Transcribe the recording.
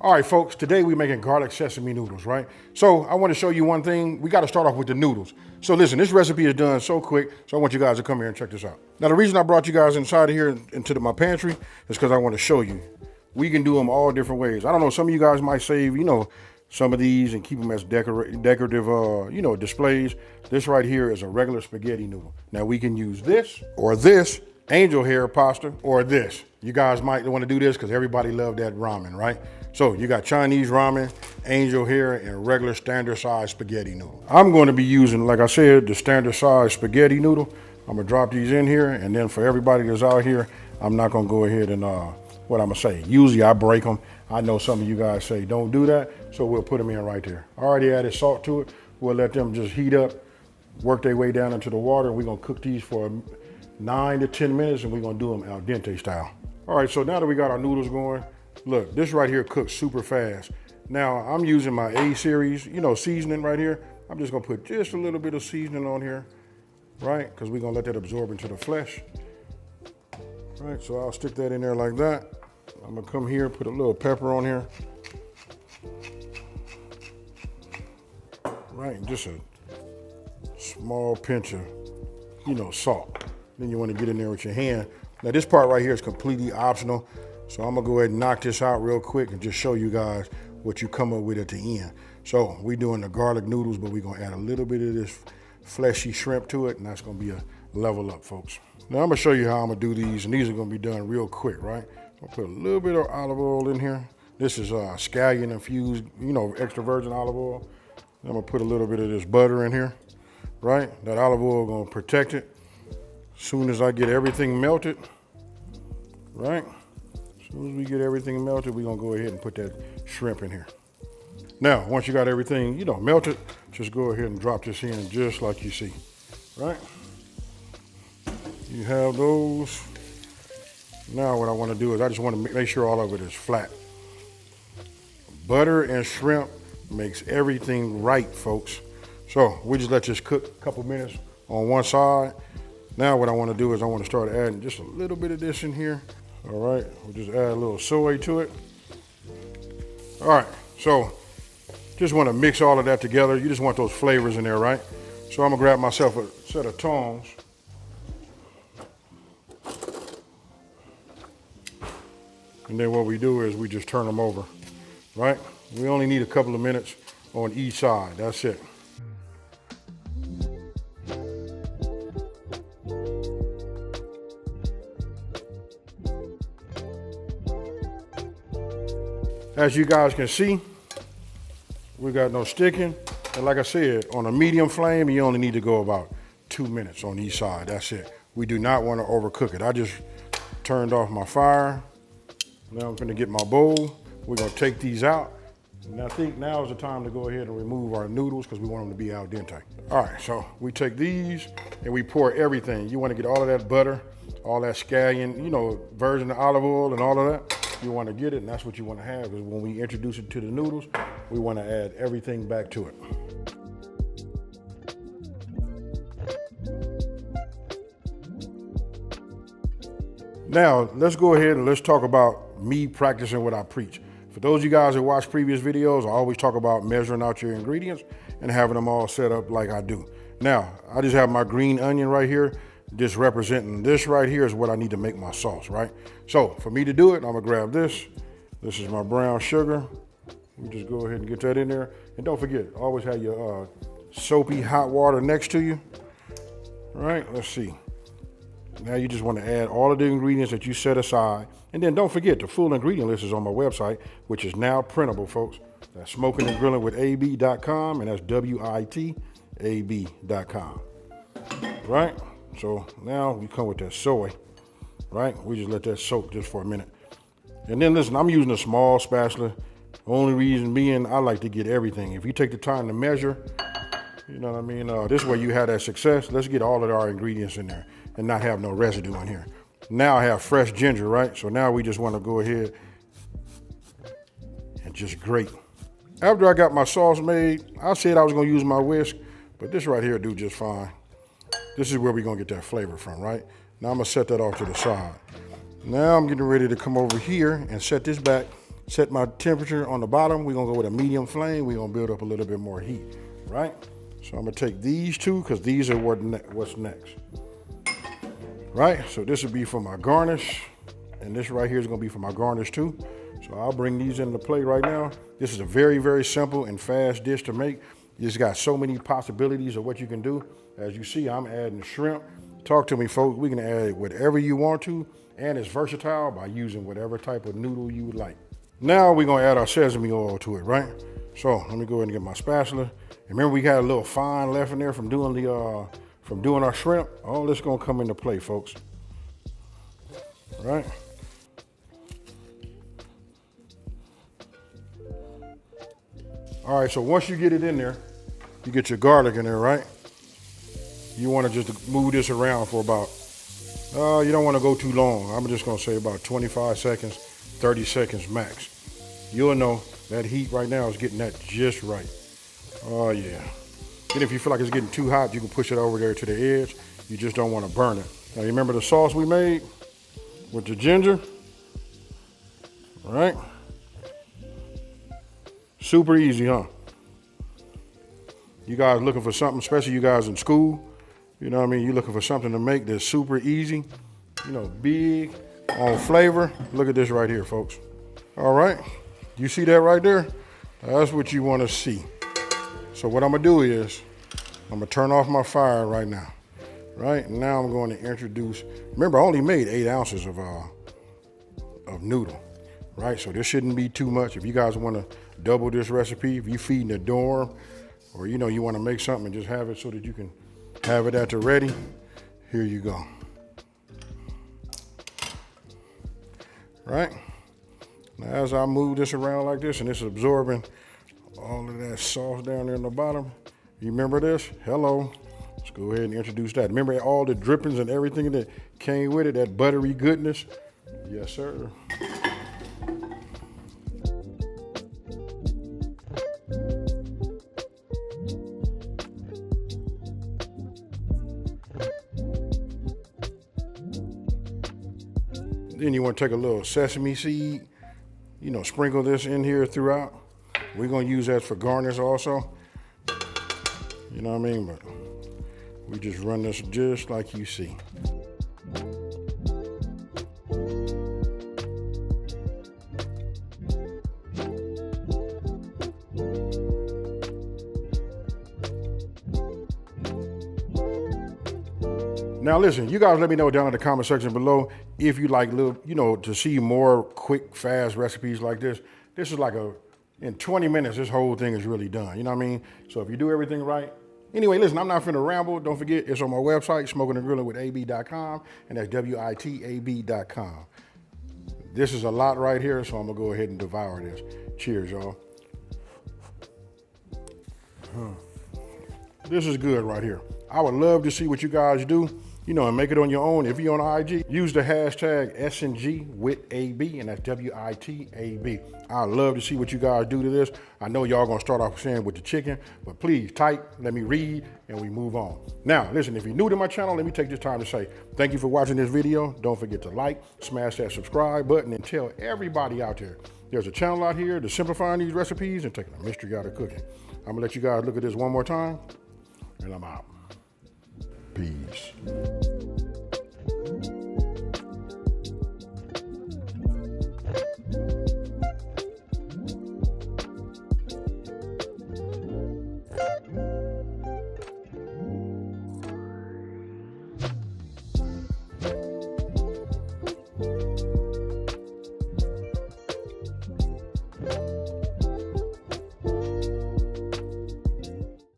All right, folks, today we're making garlic sesame noodles, right? So I want to show you one thing. We got to start off with the noodles. So listen, this recipe is done so quick, so I want you guys to come here and check this out. Now, the reason I brought you guys inside of here into my pantry is because I want to show you. We can do them all different ways. I don't know, some of you guys might save, some of these and keep them as decorative, displays. This right here is a regular spaghetti noodle. Now, we can use this or this, angel hair pasta, or this. You guys might want to do this because everybody loved that ramen, right? So you got Chinese ramen, angel hair, and regular standard size spaghetti noodle. I'm going to be using, like I said, the standard size spaghetti noodle. I'm gonna drop these in here, and then for everybody that's out here, I'm not gonna go ahead and, what I'm gonna say, usually I break them. I know some of you guys say don't do that, so we'll put them in right there. I already added salt to it. We'll let them just heat up, work their way down into the water, and we're gonna cook these for 9 to 10 minutes, and we're gonna do them al dente style. All right, so now that we got our noodles going, look, this right here cooks super fast. Now, I'm using my A series, seasoning right here. I'm just gonna put just a little bit of seasoning on here, right? Because we're gonna let that absorb into the flesh. All right, so I'll stick that in there like that. I'm gonna come here, put a little pepper on here. Right, and just a small pinch of, salt. Then you wanna get in there with your hand. Now this part right here is completely optional. So I'm gonna go ahead and knock this out real quick and just show you guys what you come up with at the end. So we're doing the garlic noodles, but we're gonna add a little bit of this fleshy shrimp to it, and that's gonna be a level up, folks. Now I'm gonna show you how I'm gonna do these, and these are gonna be done real quick, right? I'll put a little bit of olive oil in here. This is scallion infused, extra virgin olive oil. I'm gonna put a little bit of this butter in here, right? That olive oil gonna protect it. As soon as I get everything melted, right? As soon as we get everything melted, we're gonna go ahead and put that shrimp in here. Now, once you got everything, melted, just go ahead and drop this in just like you see, right? You have those. Now what I wanna do is I just wanna make sure all of it is flat. Butter and shrimp makes everything right, folks. So we just let this cook a couple minutes on one side. Now what I wanna do is I wanna start adding just a little bit of this in here. All right, we'll just add a little soy to it. All right, so just wanna mix all of that together. You just want those flavors in there, right? So I'm gonna grab myself a set of tongs. And then what we do is we just turn them over, right? We only need a couple of minutes on each side, that's it. As you guys can see, we got no sticking. And like I said, on a medium flame, you only need to go about 2 minutes on each side, that's it. We do not want to overcook it. I just turned off my fire. Now I'm gonna get my bowl. We're gonna take these out. And I think now is the time to go ahead and remove our noodles because we want them to be al dente. All right, so we take these and we pour everything. You wanna get all of that butter, all that scallion, virgin olive oil and all of that. You want to get it, and that's what you want to have, because when we introduce it to the noodles, we want to add everything back to it. Now, let's go ahead and let's talk about me practicing what I preach. For those of you guys that watch previous videos, I always talk about measuring out your ingredients and having them all set up like I do. Now, I just have my green onion right here. Just representing this right here is what I need to make my sauce, right? So for me to do it, I'm gonna grab this. This is my brown sugar. We just go ahead and get that in there. And don't forget, always have your soapy hot water next to you. All right, let's see. Now you just wanna add all of the ingredients that you set aside. And then don't forget, the full ingredient list is on my website, which is now printable, folks. That's smokingandgrillingwithab.com, and that's WITAB.com, right? So now we come with that soy, right? We just let that soak just for a minute. And then listen, I'm using a small spatula. Only reason being, I like to get everything. If you take the time to measure, you know what I mean? This way you have that success. Let's get all of our ingredients in there and not have no residue in here. Now I have fresh ginger, right? So now we just want to go ahead and just grate. After I got my sauce made, I said I was gonna use my whisk, but this right here do just fine. This is where we're gonna get that flavor from, right? Now I'm gonna set that off to the side. Now I'm getting ready to come over here and set this back set my temperature on the bottom. We're gonna go with a medium flame. We're gonna build up a little bit more heat, right? So I'm gonna take these two because these are what's next, right? So this would be for my garnish, and this right here is gonna be for my garnish too. So I'll bring these into play right now. This is a very, very simple and fast dish to make. It's got so many possibilities of what you can do. As you see, I'm adding shrimp. Talk to me, folks. We can add whatever you want to, and it's versatile by using whatever type of noodle you would like. Now we're gonna add our sesame oil to it, right? So let me go ahead and get my spatula. And remember, we got a little fine left in there from doing our shrimp. All this gonna come into play, folks. All right. All right, so once you get it in there, you get your garlic in there, right? You want to just move this around for about, you don't want to go too long. I'm just going to say about 25 seconds, 30 seconds max. You'll know that heat right now is getting that just right. Oh, yeah. Then if you feel like it's getting too hot, you can push it over there to the edge. You just don't want to burn it. Now, you remember the sauce we made with the ginger? All right. Super easy, huh? You guys looking for something, especially you guys in school, you know what I mean? You're looking for something to make that's super easy, you know, big on flavor. Look at this right here, folks. All right, you see that right there? That's what you want to see. So what I'm gonna do is, I'm gonna turn off my fire right now. Right, now I'm going to introduce, remember I only made 8 ounces of noodle, right? So this shouldn't be too much. If you guys wanna double this recipe, if you feed in a dorm, or you know you want to make something and just have it so that you can have it at the ready, here you go. Right? Now as I move this around like this and it's absorbing all of that sauce down there in the bottom, you remember this? Hello. Let's go ahead and introduce that. Remember all the drippings and everything that came with it, that buttery goodness? Yes, sir. Then you want to take a little sesame seed, you know, sprinkle this in here throughout. We're going to use that for garnish also. You know what I mean? But we just run this just like you see. Now listen, you guys let me know down in the comment section below if you like little, you know, to see more quick, fast recipes like this. This is like in 20 minutes, this whole thing is really done. You know what I mean? So if you do everything right. Anyway, listen, I'm not finna ramble. Don't forget, it's on my website, smokingandgrillingwithab.com, and that's WITAB.com. This is a lot right here, so I'm gonna go ahead and devour this. Cheers, y'all. This is good right here. I would love to see what you guys do, you know, and make it on your own. If you're on IG, use the hashtag SNGWithAB, and that's WITAB. I'd love to see what you guys do to this. I know y'all gonna start off saying with the chicken, but please type, let me read, and we move on. Now, listen, if you're new to my channel, let me take this time to say thank you for watching this video. Don't forget to like, smash that subscribe button, and tell everybody out there there's a channel out here that's simplifying these recipes and taking the mystery out of cooking. I'm gonna let you guys look at this one more time, and I'm out. Peace.